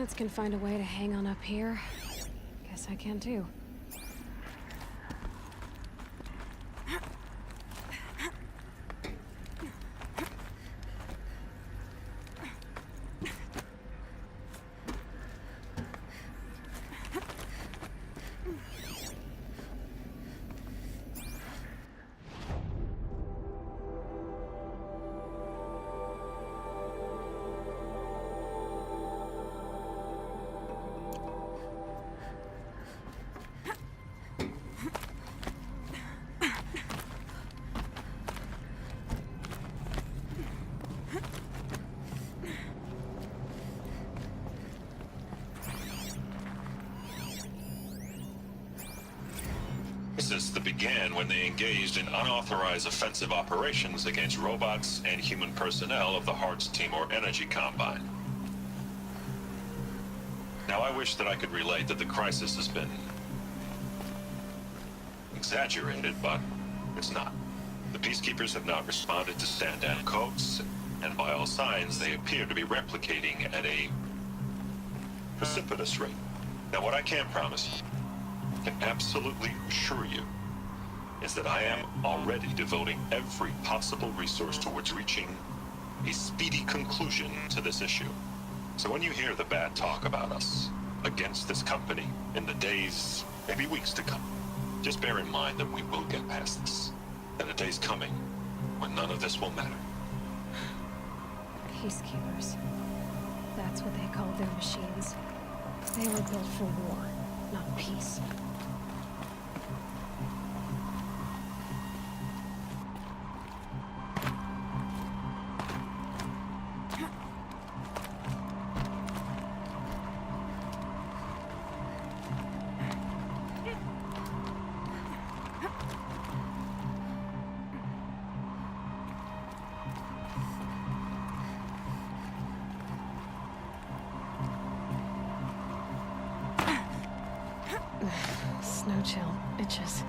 Plants can find a way to hang on up here. Guess I can too. That began when they engaged in unauthorized offensive operations against robots and human personnel of the Hearts Timor Energy Combine. Now, I wish that I could relate that the crisis has been exaggerated, but it's not. The Peacekeepers have not responded to stand-down codes, and by all signs, they appear to be replicating at a precipitous rate. Now, what I can promise you, can absolutely assure you, is that I am already devoting every possible resource towards reaching a speedy conclusion to this issue. So when you hear the bad talk about us against this company in the days, maybe weeks to come, just bear in mind that we will get past this. And a day's coming when none of this will matter. Peacekeepers. That's what they called their machines. They were built for war, not peace. Snow chill itches.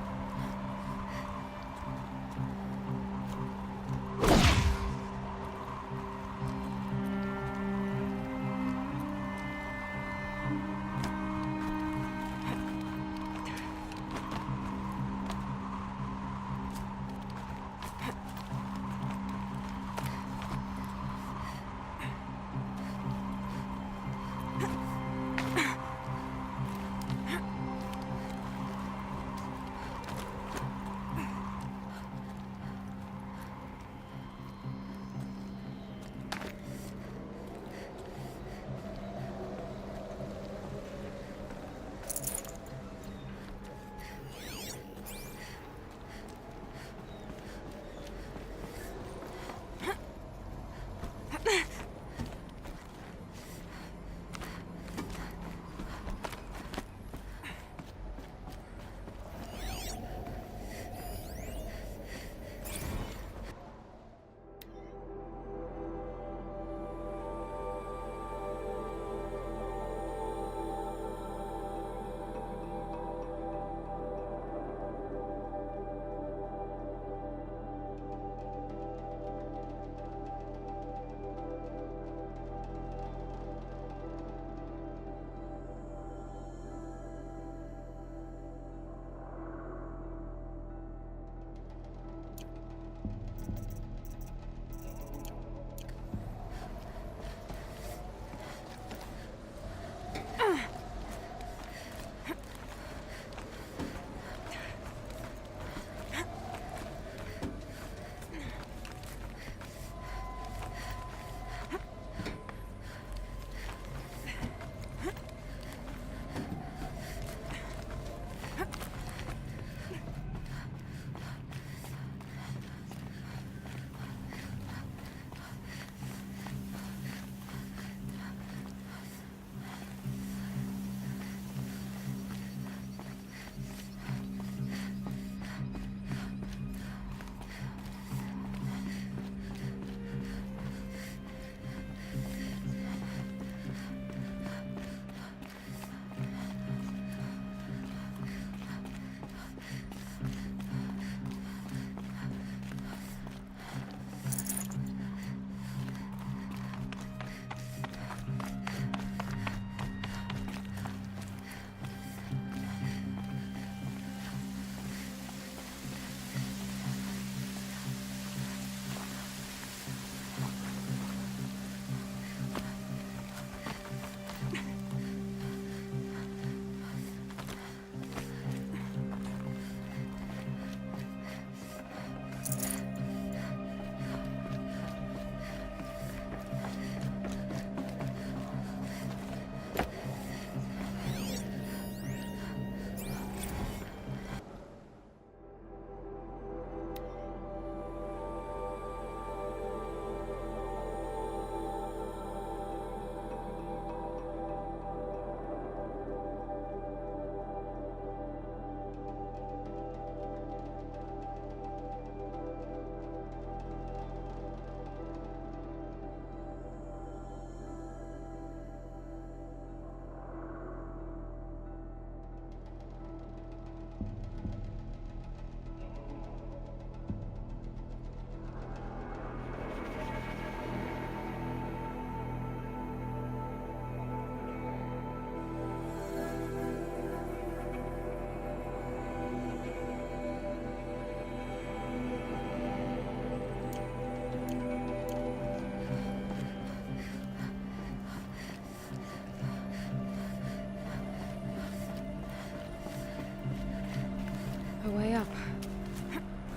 A way up.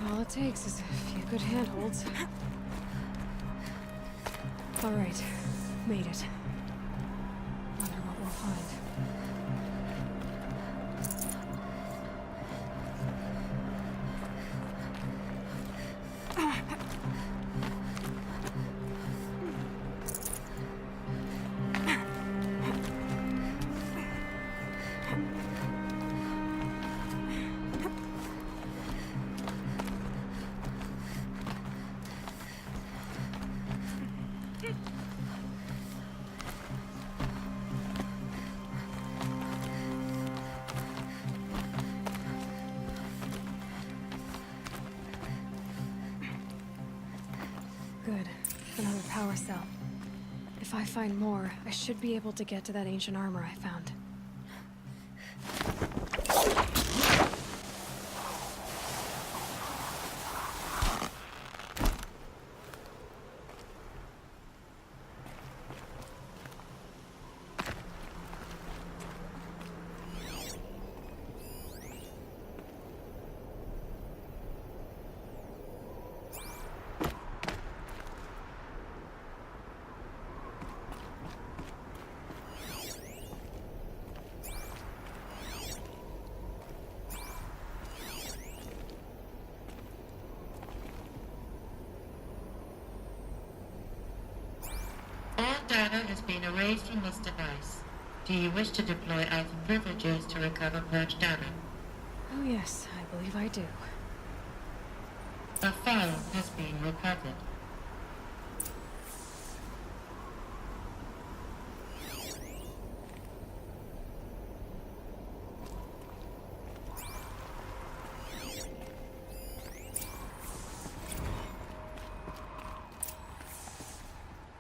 All it takes is a few good handholds. All right, made it. Wonder what we'll find. Good. Another power cell. If I find more, I should be able to get to that ancient armor I found. All data has been erased from this device. Do you wish to deploy item privileges to recover purged data? Oh yes, I believe I do. A file has been recovered.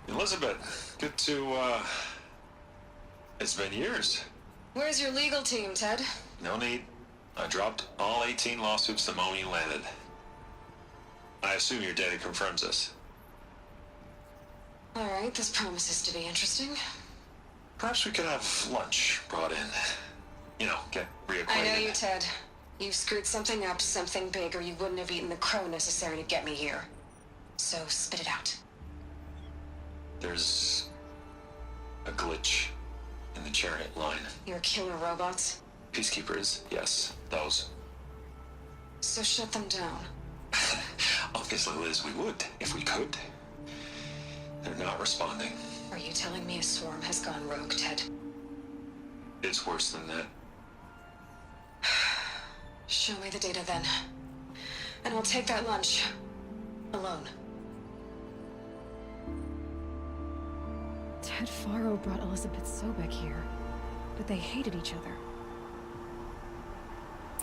Elizabeth, good to, it's been years. Where's your legal team, Ted? No need. I dropped all 18 lawsuits the moment you landed. I assume your data confirms this. All right, this promises to be interesting. Perhaps we could have lunch brought in. You know, get reacquainted. I know you, Ted. You've screwed something up, something big, or you wouldn't have eaten the crow necessary to get me here. So spit it out. There's a glitch in the chariot line. Your killer robots? Peacekeepers, yes, those. So shut them down. Obviously, Liz, we would, if we could. They're not responding. Are you telling me a swarm has gone rogue, Ted? It's worse than that. Show me the data then. And I'll take that lunch. Alone. Ted Faro brought Elizabeth Sobek here, but they hated each other.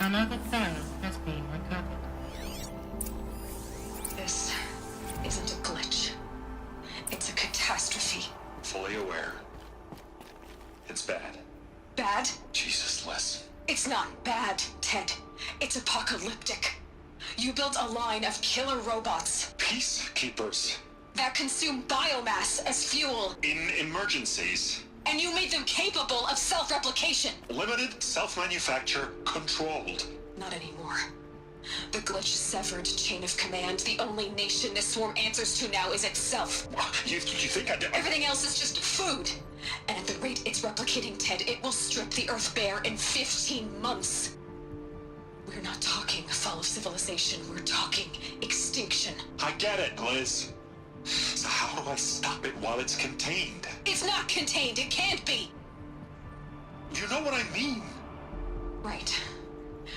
Another file has been recovered. This isn't a glitch. It's a catastrophe. Fully aware. It's bad. Bad? Jesus, Liz. It's not bad, Ted. It's apocalyptic. You built a line of killer robots Peacekeepers. that consume biomass as fuel, In emergencies. and you made them capable of self-replication. Limited, self-manufacture, controlled. Not anymore. The glitch severed chain of command. The only nation this swarm answers to now is itself. You think I did? Everything else is just food. And at the rate it's replicating, Ted, it will strip the Earth bare in 15 months. We're not talking fall of civilization. We're talking extinction. I get it, Liz. So how do I stop it while it's contained? It's not contained. It can't be. You know what I mean? Right.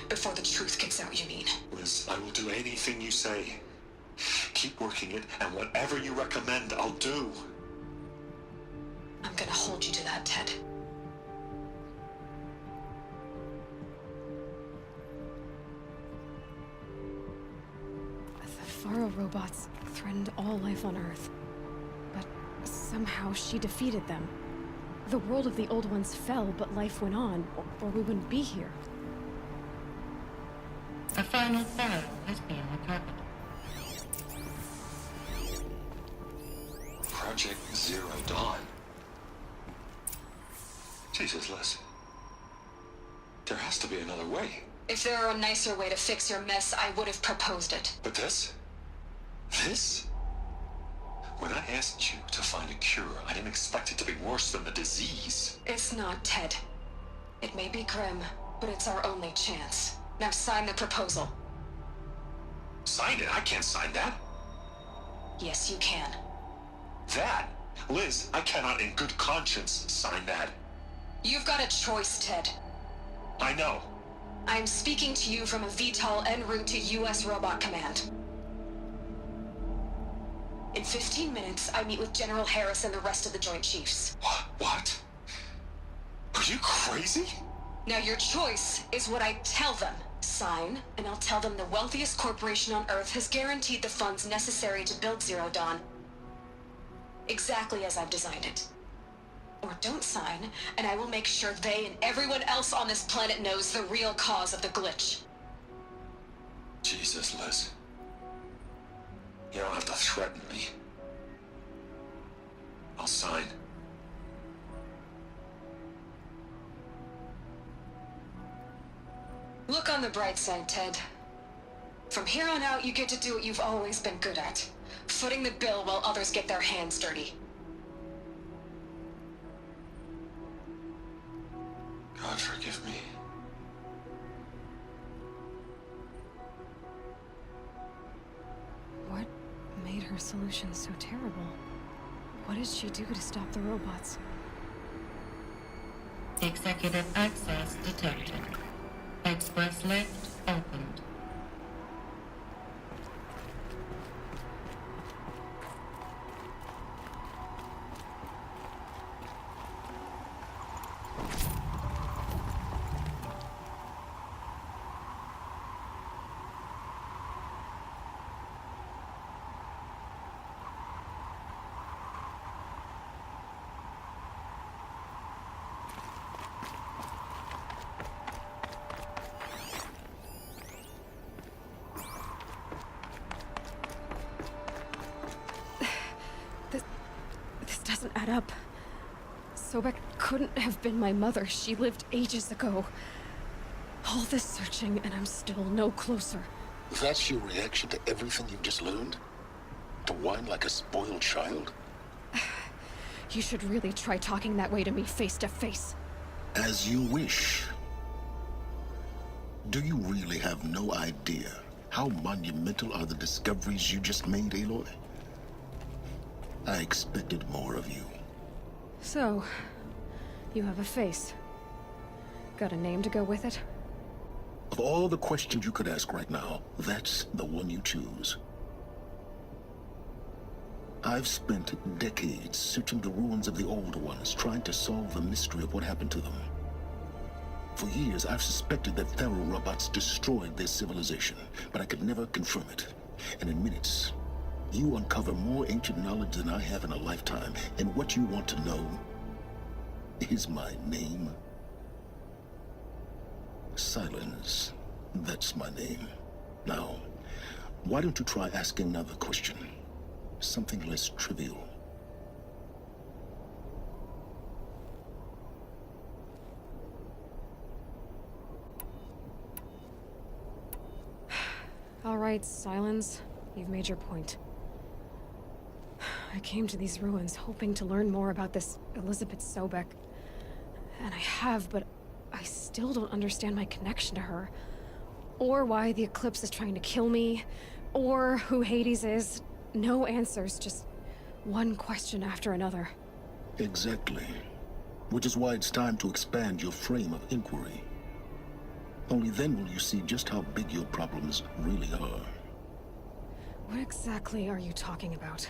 Before the truth gets out, you mean? Liz, I will do anything you say. Keep working it, and whatever you recommend, I'll do. I'm gonna hold you to that, Ted. The Faro robots threatened all life on Earth. But somehow she defeated them. The world of the Old Ones fell, but life went on, or we wouldn't be here. A final file has been recovered. Project Zero Dawn. Jesus, Liz. There has to be another way. If there were a nicer way to fix your mess, I would have proposed it. But this? This? When I asked you to find a cure, I didn't expect it to be worse than the disease. It's not, Ted. It may be grim, but it's our only chance. Now sign the proposal. Sign it? I can't sign that. Yes, you can. That? Liz, I cannot in good conscience sign that. You've got a choice, Ted. I know. I'm speaking to you from a VTOL en route to U.S. Robot Command. In 15 minutes, I meet with General Harris and the rest of the Joint Chiefs. What? Are you crazy? Now your choice is what I tell them. Sign, and I'll tell them the wealthiest corporation on Earth has guaranteed the funds necessary to build Zero Dawn. Exactly as I've designed it. Or don't sign, and I will make sure they and everyone else on this planet knows the real cause of the glitch. Jesus, Liz. You don't have to threaten me. I'll sign. Look on the bright side, Ted. From here on out, you get to do what you've always been good at. Footing the bill while others get their hands dirty. God forgive me. What made her solution so terrible? What did she do to stop the robots? Executive access detected. Express lift opened. This doesn't add up. Sobek couldn't have been my mother. She lived ages ago. All this searching, and I'm still no closer. That's your reaction to everything you've just learned? To whine like a spoiled child? You should really try talking that way to me face to face. As you wish. Do you really have no idea how monumental are the discoveries you just made, Aloy? I expected more of you. So, you have a face. Got a name to go with it? Of all the questions you could ask right now, that's the one you choose. I've spent decades searching the ruins of the older ones, trying to solve the mystery of what happened to them. For years, I've suspected that Faro robots destroyed their civilization, but I could never confirm it. And in minutes, you uncover more ancient knowledge than I have in a lifetime, and what you want to know is my name. Silence. That's my name. Now, why don't you try asking another question? Something less trivial. All right, Silence. You've made your point. I came to these ruins hoping to learn more about this Elizabeth Sobek. And I have, but I still don't understand my connection to her. Or why the Eclipse is trying to kill me. Or who Hades is. No answers, just one question after another. Exactly. Which is why it's time to expand your frame of inquiry. Only then will you see just how big your problems really are. What exactly are you talking about?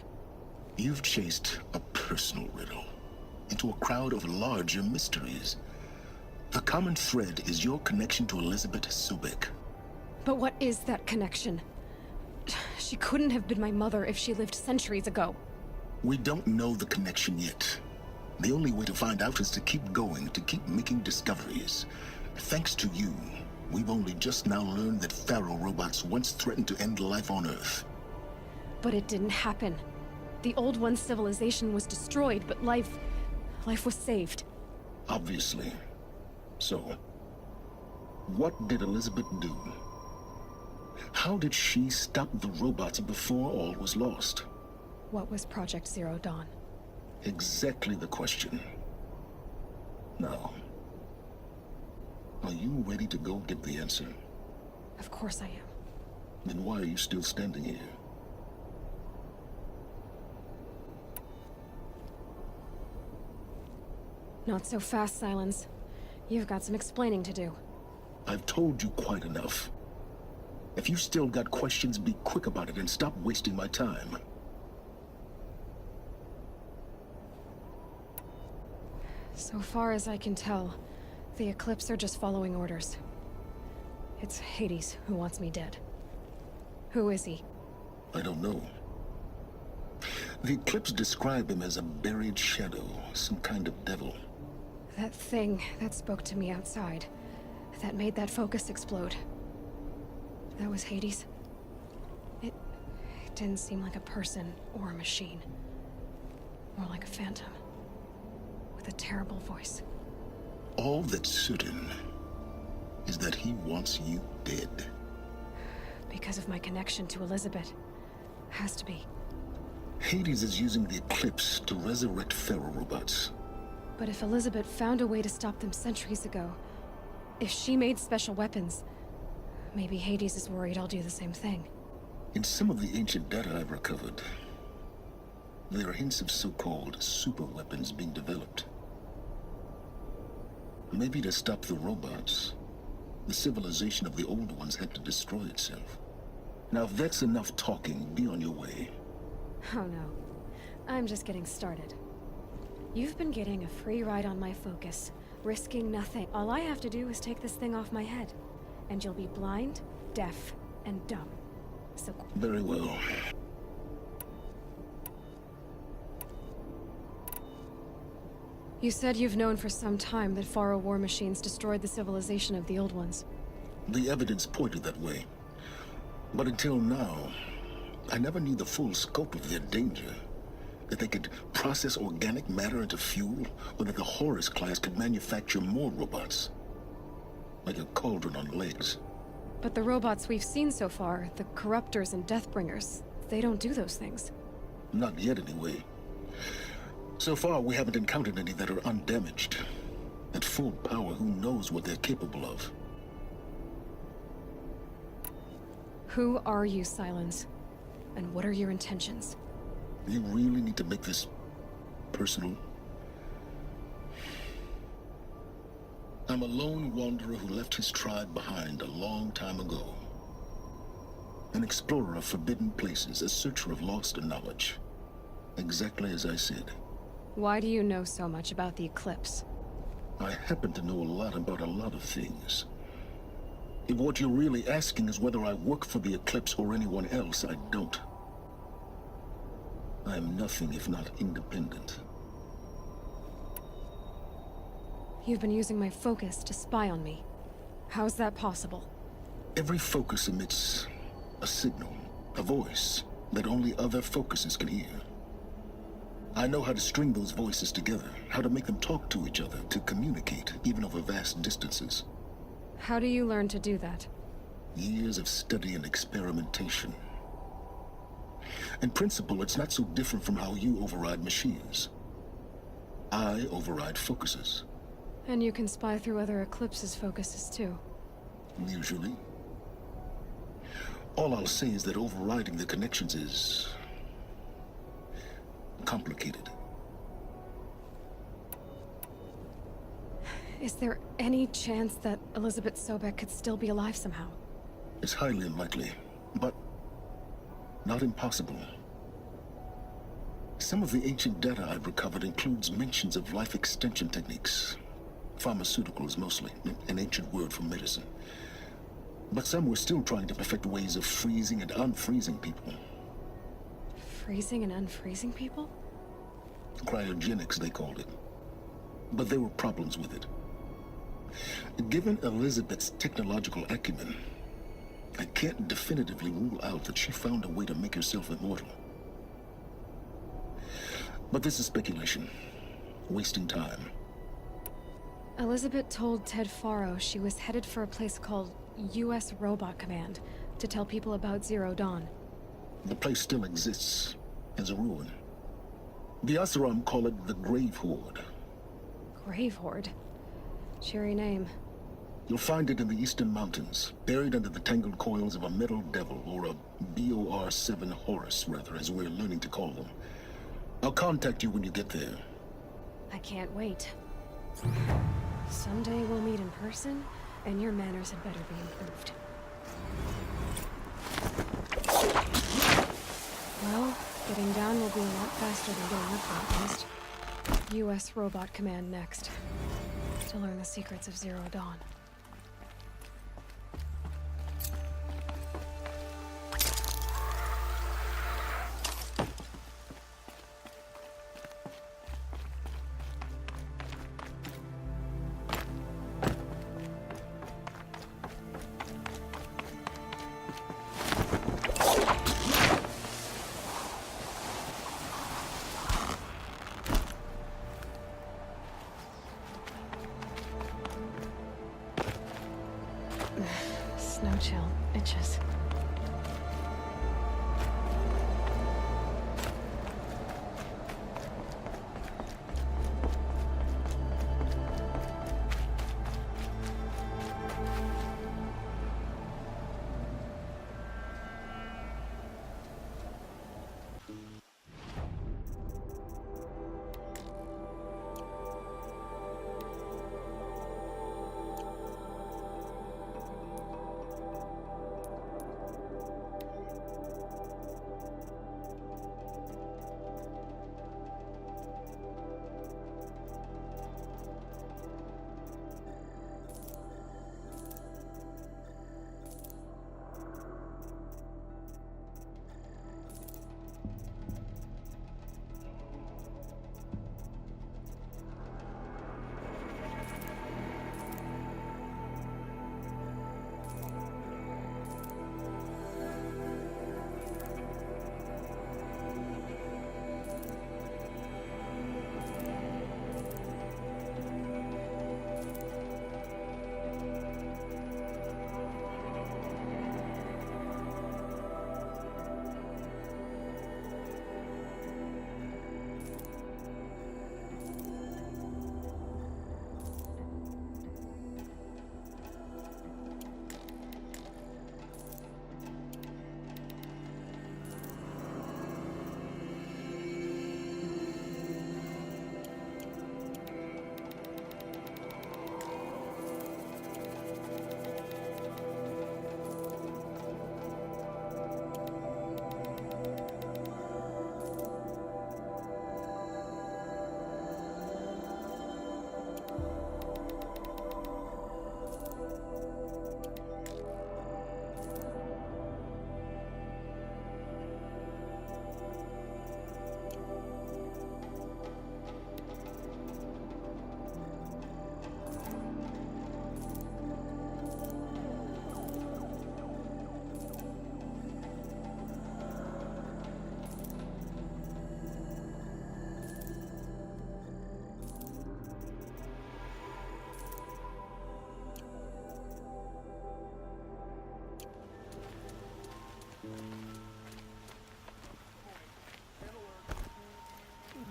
You've chased a personal riddle into a crowd of larger mysteries. The common thread is your connection to Elizabeth Sobek. But what is that connection? She couldn't have been my mother if she lived centuries ago. We don't know the connection yet. The only way to find out is to keep going, to keep making discoveries. Thanks to you, we've only just now learned that Faro robots once threatened to end life on Earth. But it didn't happen. The Old One's civilization was destroyed, but life was saved. Obviously. So, What did Elizabeth do? How did she stop the robots before all was lost? What was Project Zero Dawn? Exactly the question. Now, are you ready to go get the answer? Of course I am. Then why are you still standing here? Not so fast, Silence. You've got some explaining to do. I've told you quite enough. If you still got questions, be quick about it and stop wasting my time. So far as I can tell, the Eclipse are just following orders. It's Hades who wants me dead. Who is he? I don't know. The Eclipse describe him as a buried shadow, some kind of devil. That thing that spoke to me outside, that made that focus explode. That was Hades? It didn't seem like a person or a machine. More like a phantom. With a terrible voice. All that's certain is that he wants you dead. Because of my connection to Elizabeth. Has to be. Hades is using the Eclipse to resurrect Pharaoh robots. But if Elizabeth found a way to stop them centuries ago, if she made special weapons, maybe Hades is worried I'll do the same thing. In some of the ancient data I've recovered, there are hints of so-called super weapons being developed. Maybe to stop the robots, the civilization of the old ones had to destroy itself. Now, if that's enough talking, be on your way. Oh no. I'm just getting started. You've been getting a free ride on my focus, risking nothing. All I have to do is take this thing off my head, and you'll be blind, deaf, and dumb. So... Very well. You said you've known for some time that Pharaoh war machines destroyed the civilization of the old ones. The evidence pointed that way. But until now, I never knew the full scope of their danger. That they could process organic matter into fuel, or that the Horus class could manufacture more robots. Like a cauldron on legs. But the robots we've seen so far, the Corruptors and Deathbringers, they don't do those things. Not yet, anyway. So far, we haven't encountered any that are undamaged. At full power, who knows what they're capable of? Who are you, Silence? And what are your intentions? You really need to make this personal? I'm a lone wanderer who left his tribe behind a long time ago. An explorer of forbidden places, a searcher of lost knowledge. Exactly as I said. Why do you know so much about the Eclipse? I happen to know a lot about a lot of things. If what you're really asking is whether I work for the Eclipse or anyone else, I don't. I am nothing if not independent. You've been using my focus to spy on me. How's that possible? Every focus emits a signal, a voice, that only other focuses can hear. I know how to string those voices together, how to make them talk to each other, to communicate, even over vast distances. How do you learn to do that? Years of study and experimentation. In principle, it's not so different from how you override machines. I override focuses. And you can spy through other Eclipse's focuses too. Usually. All I'll say is that overriding the connections is complicated. Is there any chance that Elizabeth Sobek could still be alive somehow? It's highly unlikely, but not impossible. Some of the ancient data I've recovered includes mentions of life extension techniques. Pharmaceuticals, mostly, an ancient word for medicine. But some were still trying to perfect ways of freezing and unfreezing people. Freezing and unfreezing people? Cryogenics, they called it. But there were problems with it. Given Elizabeth's technological acumen, I can't definitively rule out that she found a way to make herself immortal. But this is speculation. Wasting time. Elizabeth told Ted Faro she was headed for a place called U.S. Robot Command to tell people about Zero Dawn. The place still exists as a ruin. The Oseram call it the Grave Horde. Grave Horde? Cheery name. You'll find it in the Eastern Mountains, buried under the tangled coils of a metal devil, or a BOR-7 Horus, rather, as we're learning to call them. I'll contact you when you get there. I can't wait. Someday we'll meet in person, and your manners had better be improved. Well, getting down will be a lot faster than getting up, at least. U.S. Robot Command next. To learn the secrets of Zero Dawn. Snow chill itches.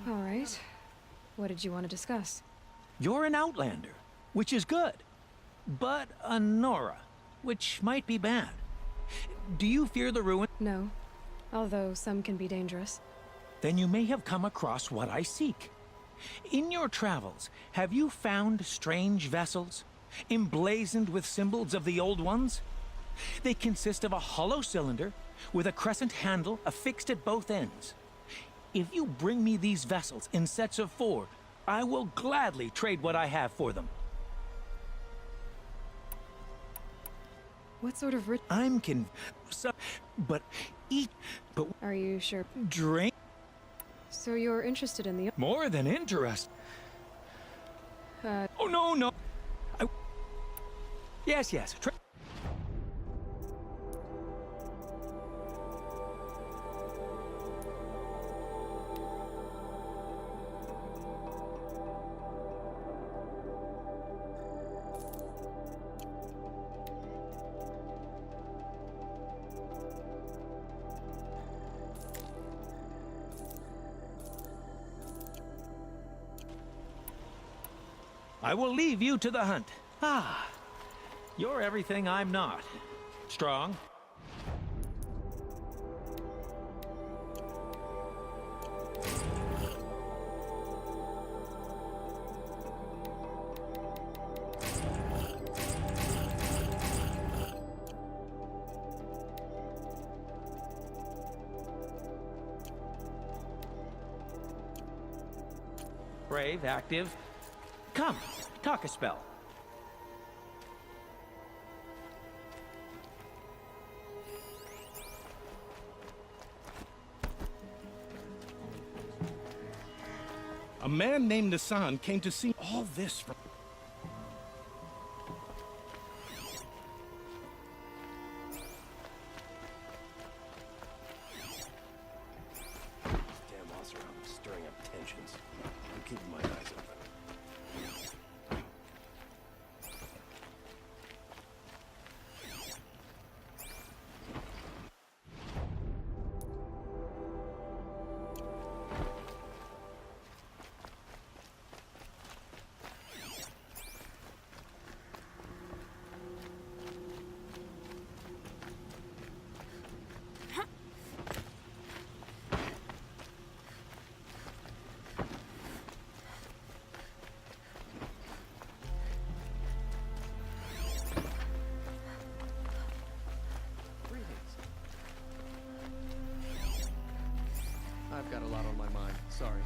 All right. What did you want to discuss? You're an Outlander, which is good. But a Nora, which might be bad. Do you fear the ruin? No. Although some can be dangerous. Then you may have come across what I seek. In your travels, have you found strange vessels, emblazoned with symbols of the Old Ones? They consist of a hollow cylinder with a crescent handle affixed at both ends. If you bring me these vessels in sets of 4, I will gladly trade what I have for them. What sort of I'm but eat, but Are you sure? drink. So you're interested in the... More than interest. Oh, no. Yes. I will leave you to the hunt. Ah, you're everything I'm not. Strong. Brave, active. Come, talk a spell. A man named Nassan came to see all this from... Damn Oseram is stirring up tensions. I'm keeping my eyes open. I've got a lot on my mind. Sorry.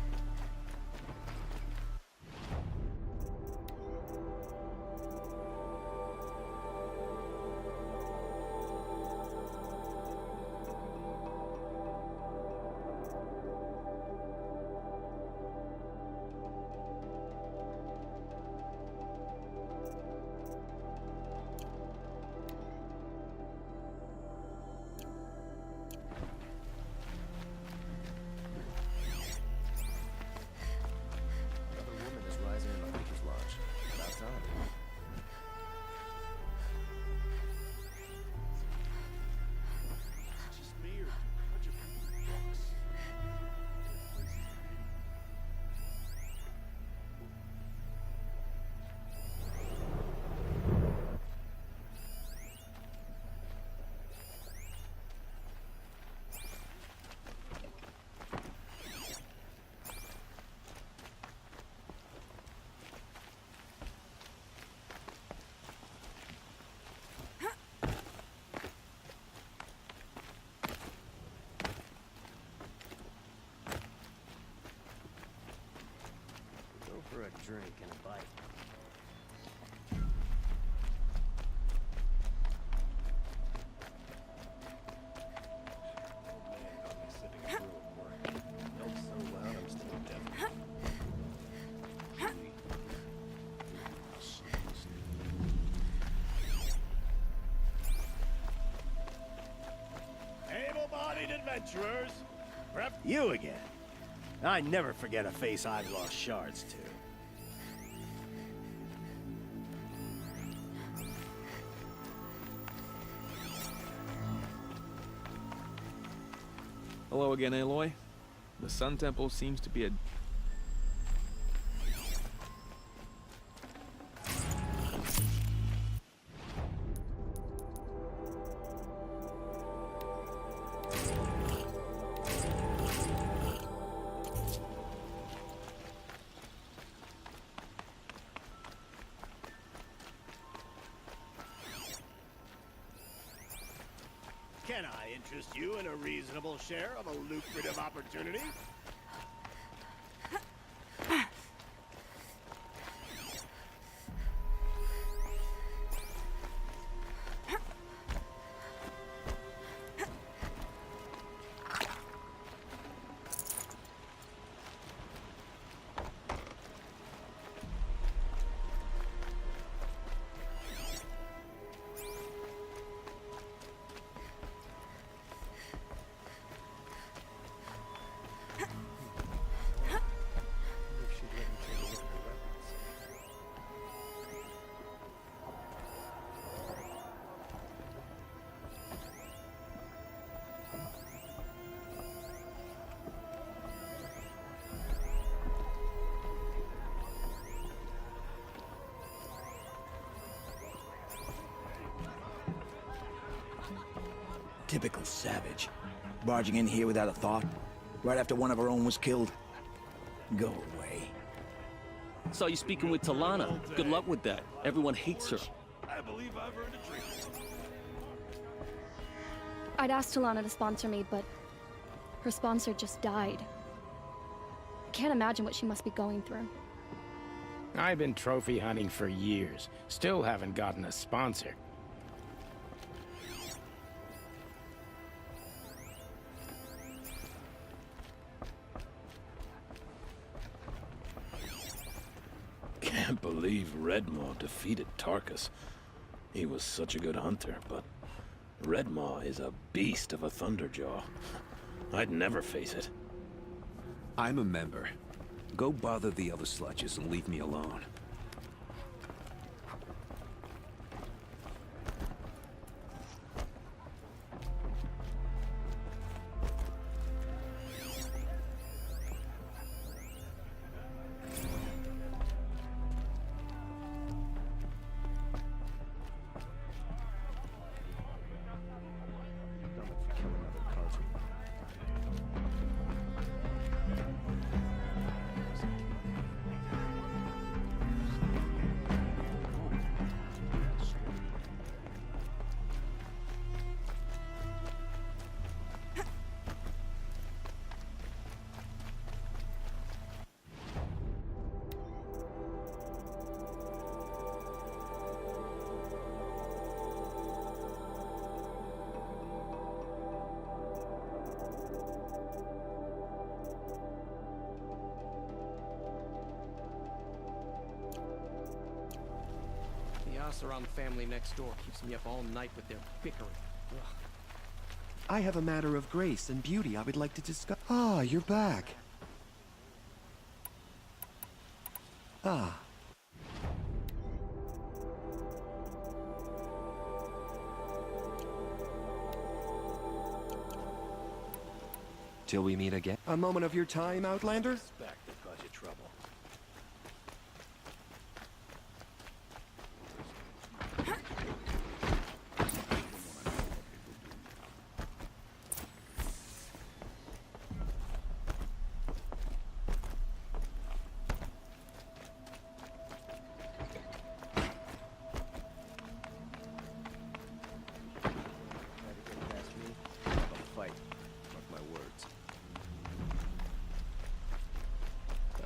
Another woman is rising in the Hunter's Lodge. About time. Just me or a bunch of crooks? Go for a drink and a bite. Old man got me slipping through at work. Felt so loud I'm still deaf. Able-bodied adventurers! You again. I never forget a face I've lost shards to. Hello again, Aloy. The Sun Temple seems to be a... Can I interest you in a reasonable share of a lucrative opportunity? Typical savage. Barging in here without a thought, right after one of our own was killed. Go away. Saw you speaking with Talana. Good luck with that. Everyone hates her. I believe I've earned a drink. I'd asked Talana to sponsor me, but her sponsor just died. I can't imagine what she must be going through. I've been trophy hunting for years. Still haven't gotten a sponsor. Can't believe Redmaw defeated Tarkus. He was such a good hunter, but Redmaw is a beast of a Thunderjaw. I'd never face it. I'm a member. Go bother the other sludges and leave me alone. The Oseram family next door keeps me up all night with their bickering. Ugh. I have a matter of grace and beauty I would like to discuss. Ah, you're back. Ah. Till we meet again. A moment of your time, Outlander? Back to budget trouble.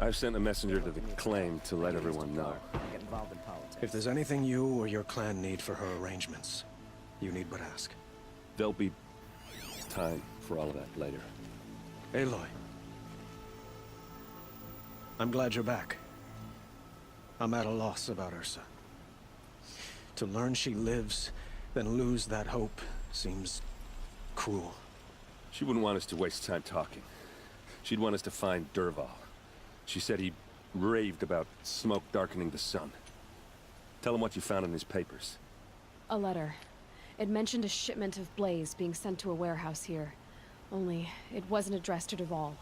I've sent a messenger to the claim to let everyone know. Get involved in politics. If there's anything you or your clan need for her arrangements, you need but ask. There'll be time for all of that later. Aloy. I'm glad you're back. I'm at a loss about Ursa. To learn she lives, then lose that hope, seems cruel. She wouldn't want us to waste time talking. She'd want us to find Dervahl. She said he raved about smoke darkening the sun. Tell him what you found in his papers. A letter. It mentioned a shipment of Blaze being sent to a warehouse here. Only, it wasn't addressed to Dervahl.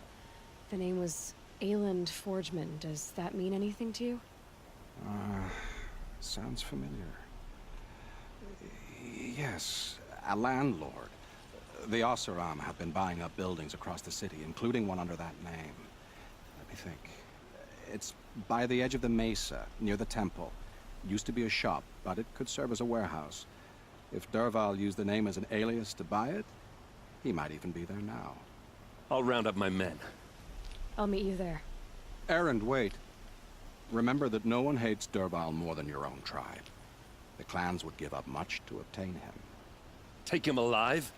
The name was Ayland Forgeman. Does that mean anything to you? Sounds familiar. Yes, a landlord. The Oseram have been buying up buildings across the city, including one under that name. Let me think. It's by the edge of the mesa, near the temple. Used to be a shop, but it could serve as a warehouse. If Dervahl used the name as an alias to buy it, he might even be there now. I'll round up my men. I'll meet you there. Erend, wait. Remember that no one hates Dervahl more than your own tribe. The clans would give up much to obtain him. Take him alive?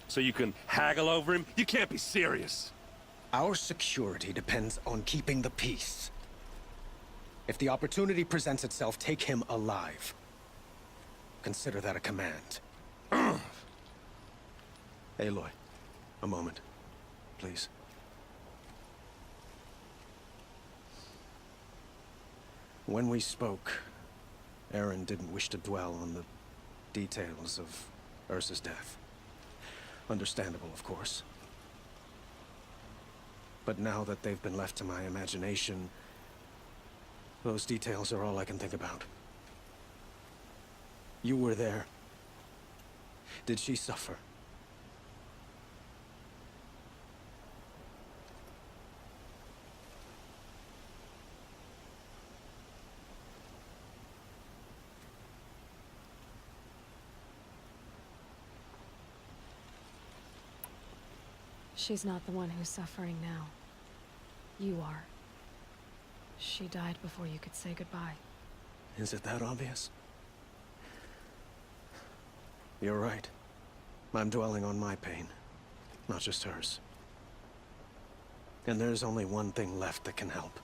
So you can haggle over him? You can't be serious. Our security depends on keeping the peace. If the opportunity presents itself, take him alive. Consider that a command. Aloy, a moment, please. When we spoke, Erend didn't wish to dwell on the details of Ursa's death. Understandable, of course. But now that they've been left to my imagination, those details are all I can think about. You were there. Did she suffer? She's not the one who's suffering now. You are. She died before you could say goodbye. Is it that obvious? You're right. I'm dwelling on my pain, not just hers. And there's only one thing left that can help.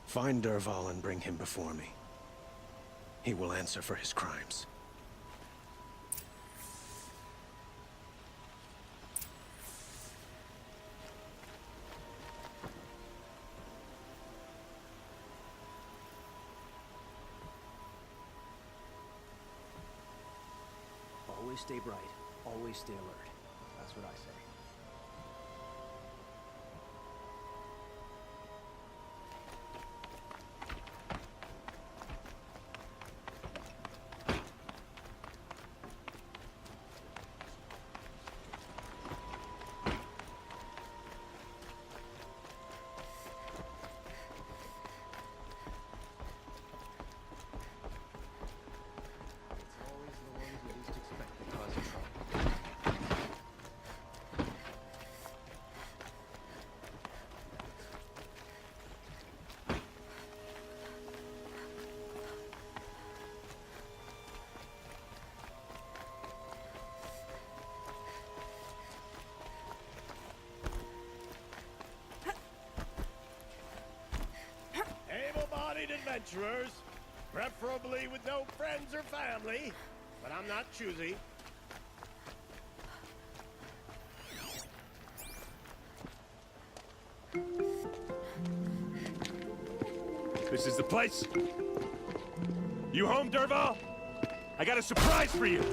Find Dervahl and bring him before me. He will answer for his crimes. Always stay bright. Always stay alert. That's what I say. Able-bodied adventurers, preferably with no friends or family, but I'm not choosy. This is the place. You home, Dervahl? I got a surprise for you.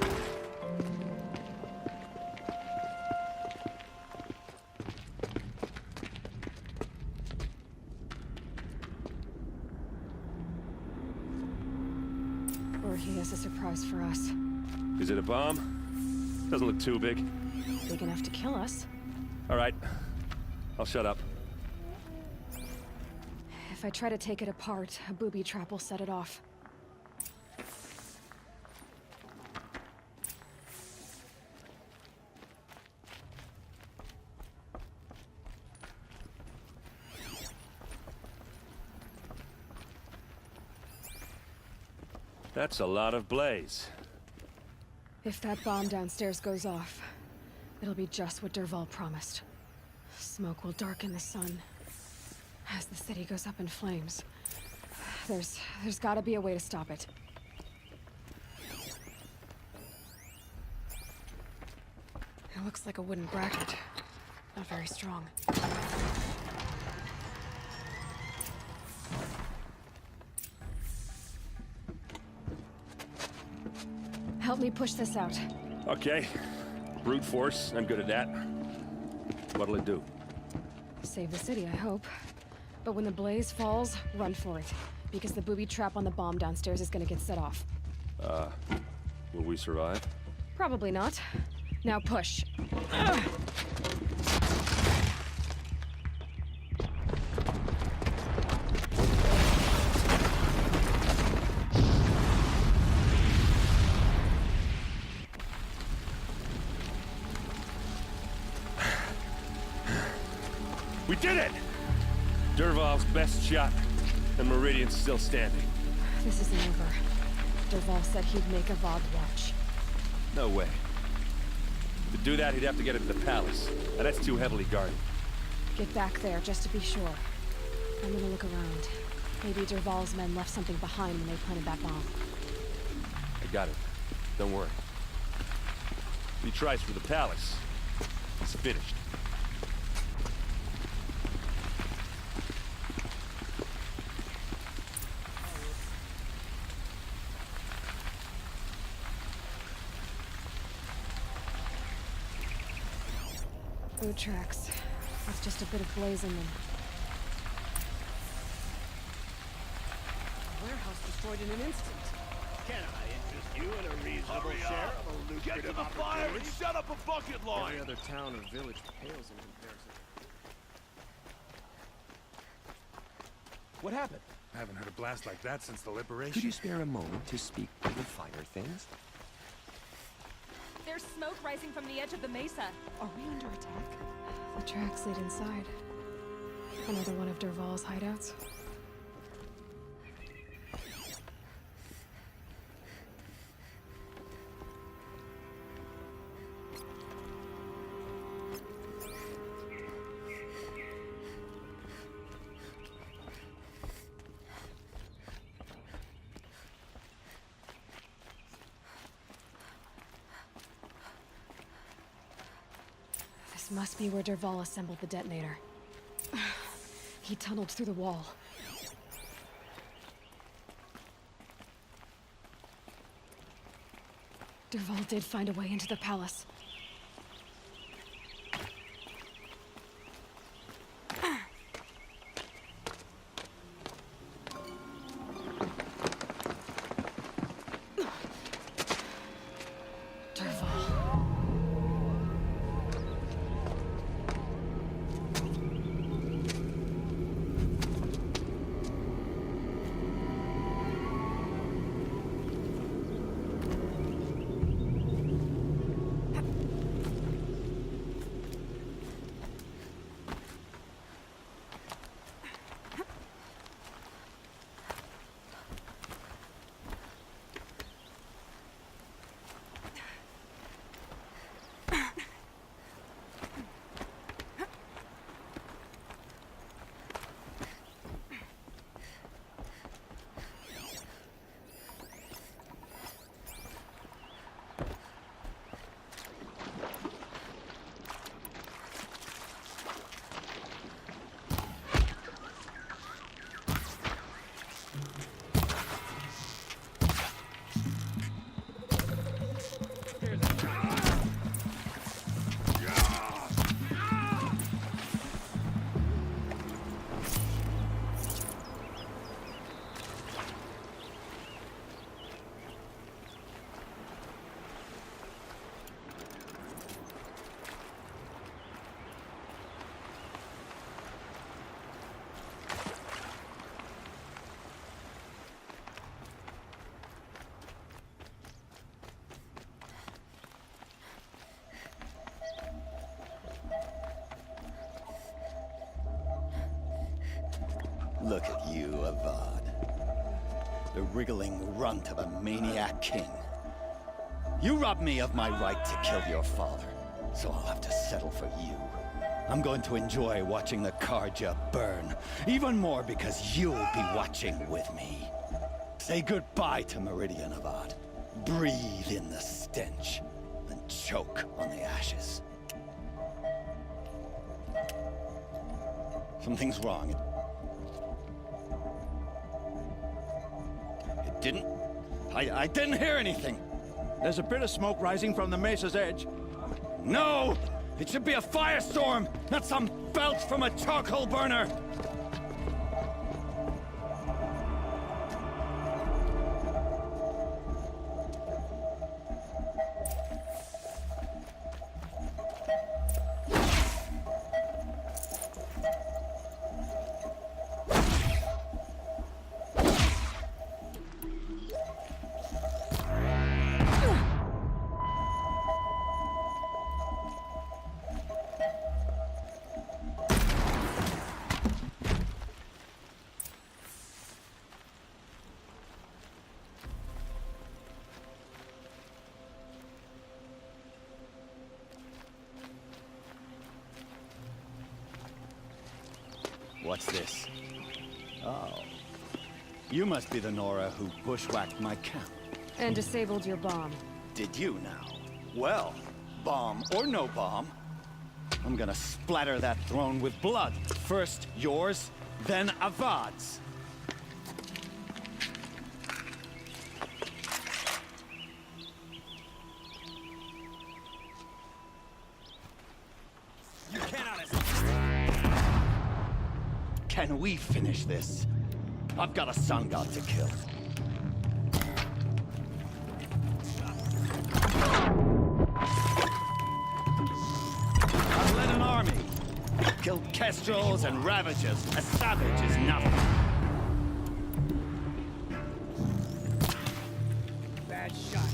Or he has a surprise for us. Is it a bomb? Doesn't look too big. Big enough to kill us. All right. I'll shut up. If I try to take it apart, a booby trap will set it off. That's a lot of blaze. If that bomb downstairs goes off, it'll be just what Dervahl promised. Smoke will darken the sun as the city goes up in flames. There's gotta be a way to stop it. It looks like a wooden bracket. Not very strong. Help me push this out. Okay. Brute force, I'm good at that. What'll it do? Save the city, I hope. But when the blaze falls, run for it. Because the booby trap on the bomb downstairs is gonna get set off. Will we survive? Probably not. Now push. Ugh. We did it! Dervahl's best shot, and Meridian's still standing. This isn't over. Dervahl said he'd make Avad watch. No way. To do that, he'd have to get into the palace, and that's too heavily guarded. Get back there, just to be sure. I'm gonna look around. Maybe Dervahl's men left something behind when they planted that bomb. I got it. Don't worry. If he tries for the palace, he's finished. Boot tracks. That's just a bit of blaze in them. Warehouse destroyed in an instant. Can I interest you in a reasonable share of a lucrative Get to the fire and set up a bucket line! Every other town or village pales in comparison. What happened? I haven't heard a blast like that since the liberation. Could you spare a moment to speak to the finer things? There's smoke rising from the edge of the mesa. Are we under attack? The tracks lead inside. Another one of Dervahl's hideouts. This must be where Dervahl assembled the detonator. He tunneled through the wall. Dervahl did find a way into the palace. Look at you, Avad. The wriggling runt of a maniac king. You robbed me of my right to kill your father, so I'll have to settle for you. I'm going to enjoy watching the Carja burn, even more because you'll be watching with me. Say goodbye to Meridian, Avad. Breathe in the stench, and choke on the ashes. Something's wrong. It didn't... I didn't hear anything. There's a bit of smoke rising from the mesa's edge. No! It should be a firestorm, not some belch from a charcoal burner! What's this? Oh. You must be the Nora who bushwhacked my camp. And disabled your bomb. Did you now? Well, bomb or no bomb, I'm gonna splatter that throne with blood. First yours, then Avad's. You cannot... Can we finish this? I've got a sun god to kill. I've led an army. Killed kestrels and ravagers. A savage is nothing. Bad shot.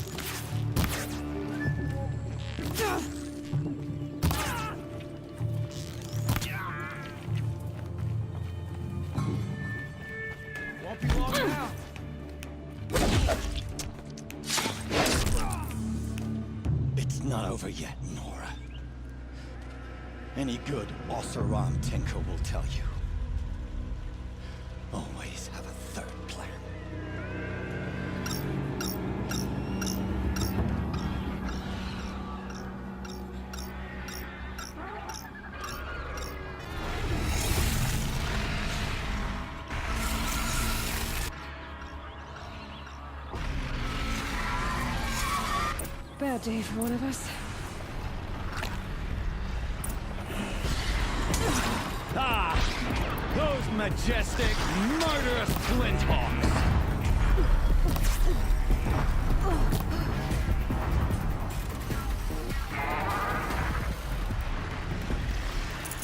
Any good Oseram tinker will tell you. Always have a third plan. Bad day for one of us. Ah! Those majestic, murderous flinthawks!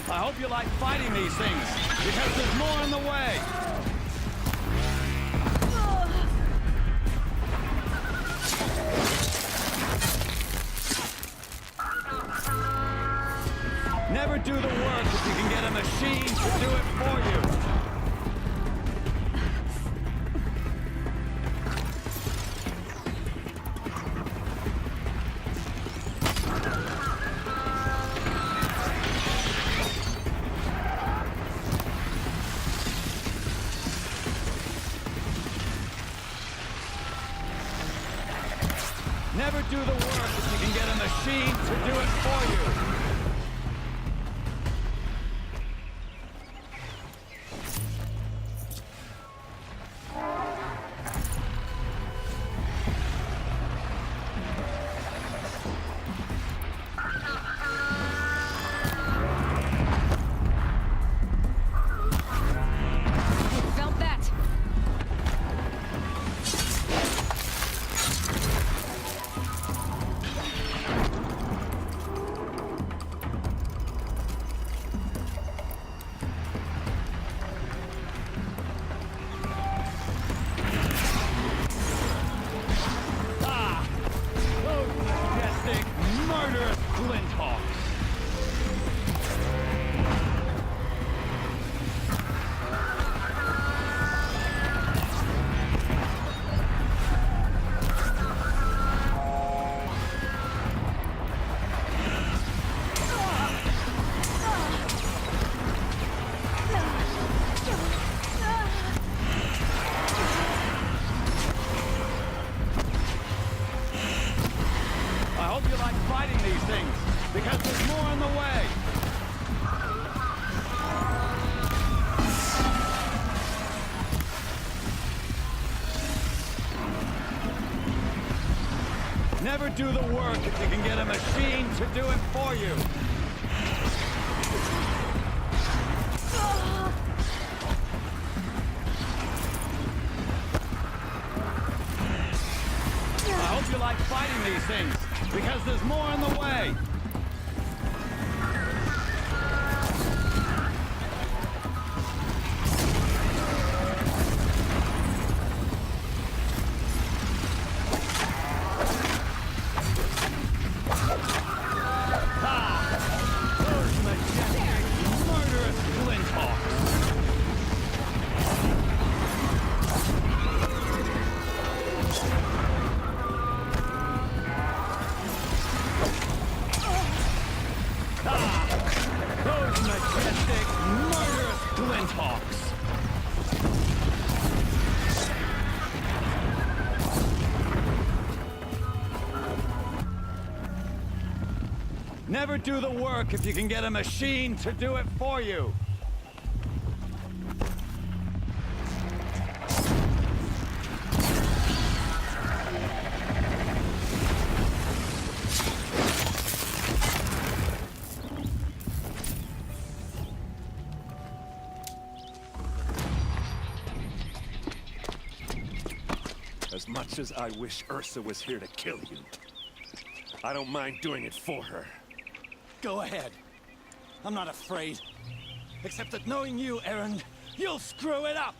I hope you like fighting these things, because there's more on the way! Never do the work if you can get a machine to do it for you. Never do the work if you can get a machine to do it for you. Felt that. Ah! Those majestic, murderous flinthawks! I hope you like fighting these things, because there's more on the way! Never do the work if you can get a machine to do it for you! I hope you like fighting these things, because there's more on the way! Ah! Those majestic, murderous flinthawks! Ah! Those majestic, murderous flinthawks! Never do the work if you can get a machine to do it for you! As much as I wish Ursa was here to kill you, I don't mind doing it for her. Go ahead. I'm not afraid. Except that knowing you, Erend, you'll screw it up!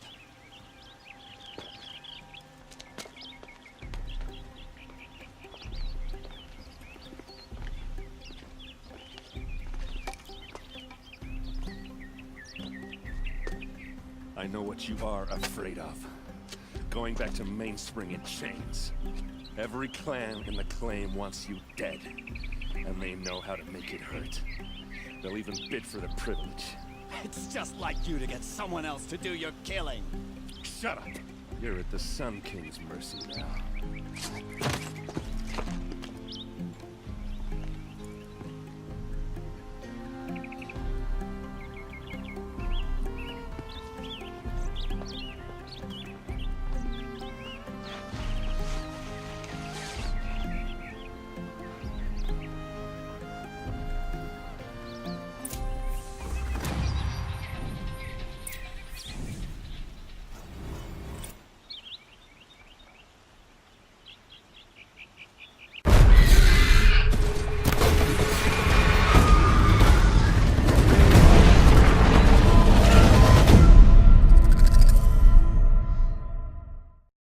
I know what you are afraid of. Going back to Mainspring in chains. Every clan in the Claim wants you dead. And they know how to make it hurt. They'll even bid for the privilege. It's just like you to get someone else to do your killing. Shut up! You're at the Sun King's mercy now.